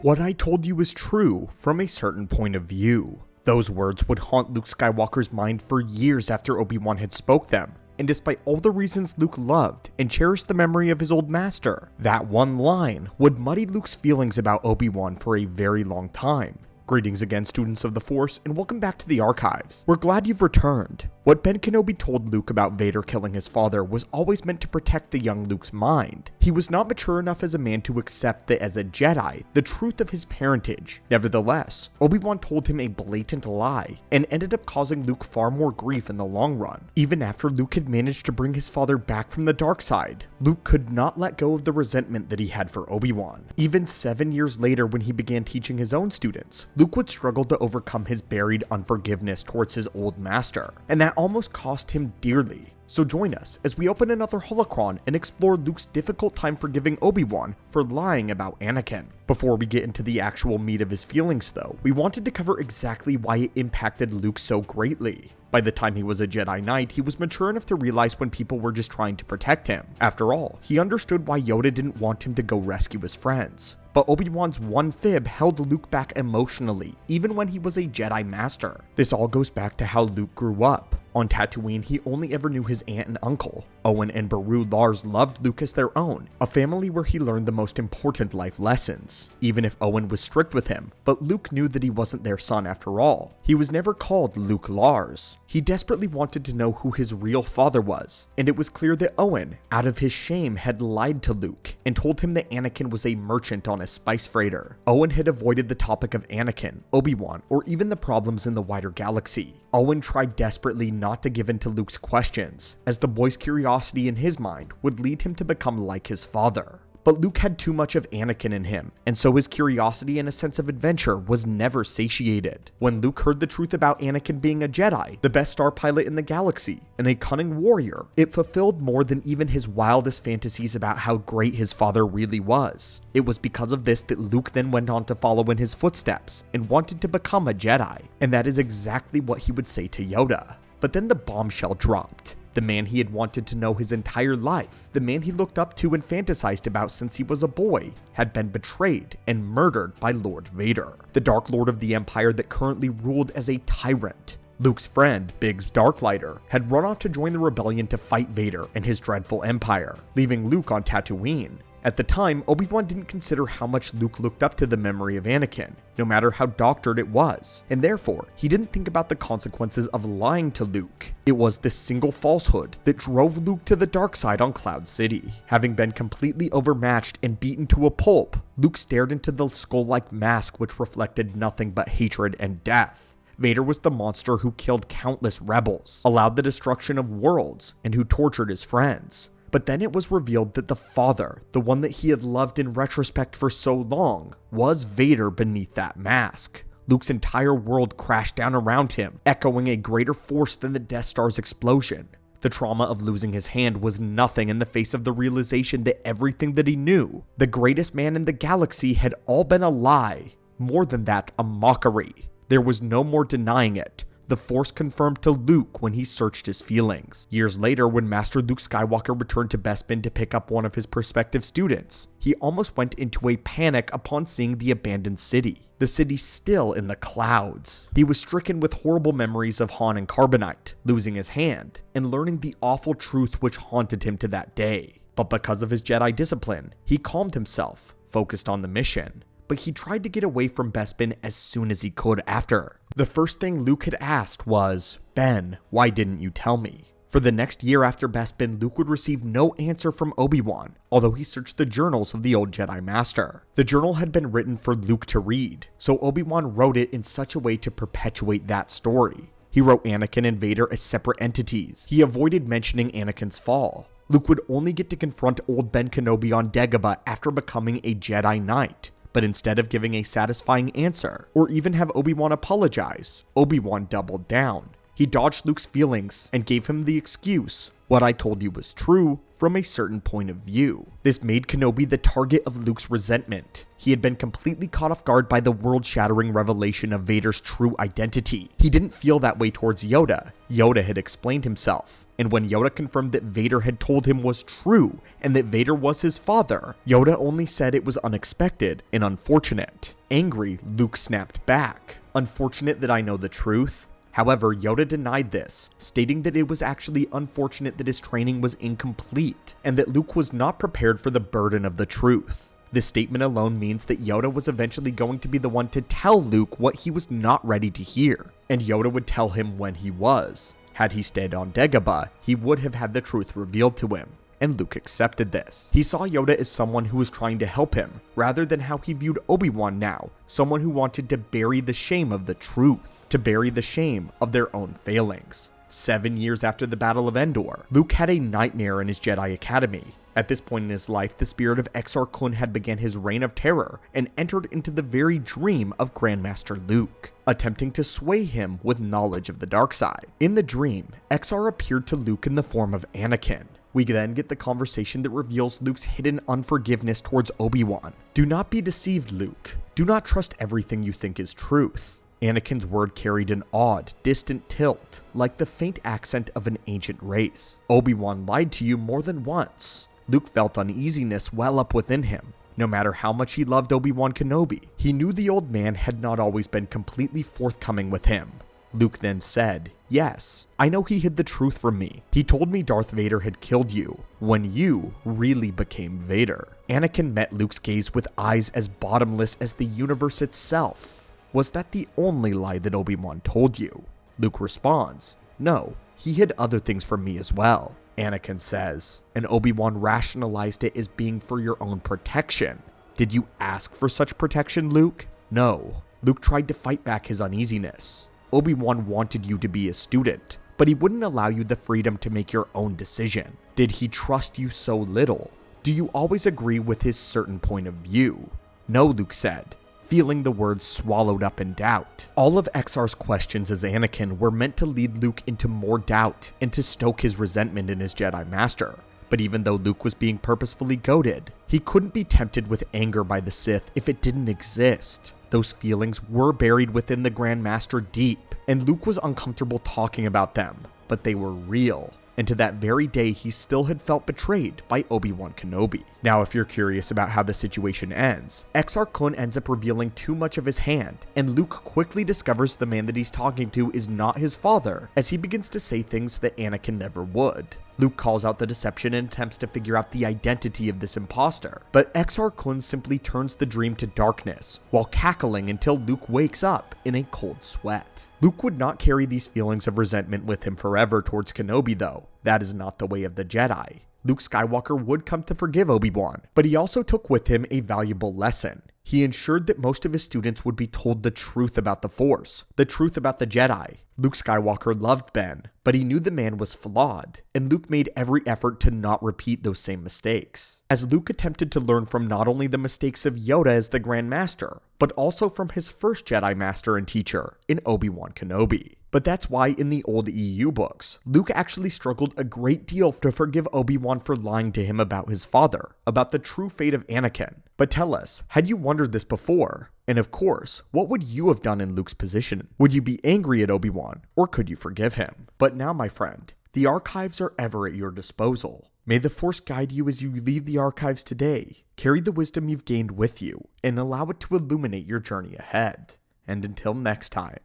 What I told you is true from a certain point of view. Those words would haunt Luke Skywalker's mind for years after Obi-Wan had spoke them. And despite all the reasons Luke loved and cherished the memory of his old master, that one line would muddy Luke's feelings about Obi-Wan for a very long time. Greetings again, students of the Force, and welcome back to the archives. We're glad you've returned. What Ben Kenobi told Luke about Vader killing his father was always meant to protect the young Luke's mind. He was not mature enough as a man to accept that as a Jedi, the truth of his parentage. Nevertheless, Obi-Wan told him a blatant lie, and ended up causing Luke far more grief in the long run. Even after Luke had managed to bring his father back from the dark side, Luke could not let go of the resentment that he had for Obi-Wan. Even 7 years later, when he began teaching his own students, Luke would struggle to overcome his buried unforgiveness towards his old master, and that almost cost him dearly. So join us as we open another holocron and explore Luke's difficult time forgiving Obi-Wan for lying about Anakin. Before we get into the actual meat of his feelings though, we wanted to cover exactly why it impacted Luke so greatly. By the time he was a Jedi Knight, he was mature enough to realize when people were just trying to protect him. After all, he understood why Yoda didn't want him to go rescue his friends. But Obi-Wan's one fib held Luke back emotionally, even when he was a Jedi Master. This all goes back to how Luke grew up. On Tatooine, he only ever knew his aunt and uncle. Owen and Beru Lars loved Luke as their own, a family where he learned the most important life lessons. Even if Owen was strict with him, but Luke knew that he wasn't their son after all. He was never called Luke Lars. He desperately wanted to know who his real father was, and it was clear that Owen, out of his shame, had lied to Luke and told him that Anakin was a merchant on a spice freighter. Owen had avoided the topic of Anakin, Obi-Wan, or even the problems in the wider galaxy. Owen tried desperately not to give in to Luke's questions, as the boy's curiosity in his mind would lead him to become like his father. But Luke had too much of Anakin in him, and so his curiosity and a sense of adventure was never satiated. When Luke heard the truth about Anakin being a Jedi, the best star pilot in the galaxy, and a cunning warrior, it fulfilled more than even his wildest fantasies about how great his father really was. It was because of this that Luke then went on to follow in his footsteps and wanted to become a Jedi, and that is exactly what he would say to Yoda. But then the bombshell dropped. The man he had wanted to know his entire life, the man he looked up to and fantasized about since he was a boy, had been betrayed and murdered by Lord Vader, the Dark Lord of the Empire that currently ruled as a tyrant. Luke's friend, Biggs Darklighter, had run off to join the rebellion to fight Vader and his dreadful empire, leaving Luke on Tatooine. At the time, Obi-Wan didn't consider how much Luke looked up to the memory of Anakin, no matter how doctored it was, and therefore, he didn't think about the consequences of lying to Luke. It was this single falsehood that drove Luke to the dark side on Cloud City. Having been completely overmatched and beaten to a pulp, Luke stared into the skull-like mask which reflected nothing but hatred and death. Vader was the monster who killed countless rebels, allowed the destruction of worlds, and who tortured his friends. But then it was revealed that the father, the one that he had loved in retrospect for so long, was Vader beneath that mask. Luke's entire world crashed down around him, echoing a greater force than the Death Star's explosion. The trauma of losing his hand was nothing in the face of the realization that everything that he knew, the greatest man in the galaxy, had all been a lie. More than that, a mockery. There was no more denying it. The Force confirmed to Luke when he searched his feelings. Years later, when Master Luke Skywalker returned to Bespin to pick up one of his prospective students, he almost went into a panic upon seeing the abandoned city. The city still in the clouds. He was stricken with horrible memories of Han and Carbonite, losing his hand, and learning the awful truth which haunted him to that day. But because of his Jedi discipline, he calmed himself, focused on the mission. But he tried to get away from Bespin as soon as he could after. The first thing Luke had asked was, "Ben, why didn't you tell me?" For the next year after Bespin, Luke would receive no answer from Obi-Wan, although he searched the journals of the old Jedi Master. The journal had been written for Luke to read, so Obi-Wan wrote it in such a way to perpetuate that story. He wrote Anakin and Vader as separate entities. He avoided mentioning Anakin's fall. Luke would only get to confront old Ben Kenobi on Dagobah after becoming a Jedi Knight. But instead of giving a satisfying answer, or even have Obi-Wan apologize, Obi-Wan doubled down. He dodged Luke's feelings and gave him the excuse, "What I told you was true from a certain point of view." This made Kenobi the target of Luke's resentment. He had been completely caught off guard by the world-shattering revelation of Vader's true identity. He didn't feel that way towards Yoda. Yoda had explained himself. And when Yoda confirmed that Vader had told him was true and that Vader was his father, Yoda only said it was unexpected and unfortunate. Angry, Luke snapped back, "Unfortunate that I know the truth?" However, Yoda denied this, stating that it was actually unfortunate that his training was incomplete and that Luke was not prepared for the burden of the truth. This statement alone means that Yoda was eventually going to be the one to tell Luke what he was not ready to hear, and Yoda would tell him when he was. Had he stayed on Dagobah, he would have had the truth revealed to him, and Luke accepted this. He saw Yoda as someone who was trying to help him, rather than how he viewed Obi-Wan now, someone who wanted to bury the shame of the truth, to bury the shame of their own failings. 7 years after the Battle of Endor, Luke had a nightmare in his Jedi Academy. At this point in his life, the spirit of Exar Kun had begun his reign of terror and entered into the very dream of Grandmaster Luke, attempting to sway him with knowledge of the dark side. In the dream, Exar appeared to Luke in the form of Anakin. We then get the conversation that reveals Luke's hidden unforgiveness towards Obi-Wan. "Do not be deceived, Luke. Do not trust everything you think is truth." Anakin's word carried an odd, distant tilt, like the faint accent of an ancient race. "Obi-Wan lied to you more than once." Luke felt uneasiness well up within him. No matter how much he loved Obi-Wan Kenobi, he knew the old man had not always been completely forthcoming with him. Luke then said, "Yes, I know he hid the truth from me. He told me Darth Vader had killed you, when you really became Vader." Anakin met Luke's gaze with eyes as bottomless as the universe itself. "Was that the only lie that Obi-Wan told you?" Luke responds, "No, he hid other things from me as well." Anakin says, "And Obi-Wan rationalized it as being for your own protection. Did you ask for such protection, Luke?" "No." Luke tried to fight back his uneasiness. "Obi-Wan wanted you to be a student, but he wouldn't allow you the freedom to make your own decision. Did he trust you so little? Do you always agree with his certain point of view?" "No," Luke said, feeling the words swallowed up in doubt. All of Exar's questions as Anakin were meant to lead Luke into more doubt and to stoke his resentment in his Jedi Master. But even though Luke was being purposefully goaded, he couldn't be tempted with anger by the Sith if it didn't exist. Those feelings were buried within the Grand Master deep, and Luke was uncomfortable talking about them, but they were real. And to that very day, he still had felt betrayed by Obi-Wan Kenobi. Now, if you're curious about how the situation ends, Exar Kun ends up revealing too much of his hand, and Luke quickly discovers the man that he's talking to is not his father, as he begins to say things that Anakin never would. Luke calls out the deception and attempts to figure out the identity of this imposter, but Exar Kun simply turns the dream to darkness, while cackling until Luke wakes up in a cold sweat. Luke would not carry these feelings of resentment with him forever towards Kenobi though. That is not the way of the Jedi. Luke Skywalker would come to forgive Obi-Wan, but he also took with him a valuable lesson. He ensured that most of his students would be told the truth about the Force, the truth about the Jedi. Luke Skywalker loved Ben, but he knew the man was flawed, and Luke made every effort to not repeat those same mistakes. As Luke attempted to learn from not only the mistakes of Yoda as the Grand Master, but also from his first Jedi Master and teacher in Obi-Wan Kenobi. But that's why in the old EU books, Luke actually struggled a great deal to forgive Obi-Wan for lying to him about his father, about the true fate of Anakin. But tell us, had you wondered this before? And of course, what would you have done in Luke's position? Would you be angry at Obi-Wan, or could you forgive him? But now, my friend, the archives are ever at your disposal. May the Force guide you as you leave the archives today. Carry the wisdom you've gained with you, and allow it to illuminate your journey ahead. And until next time,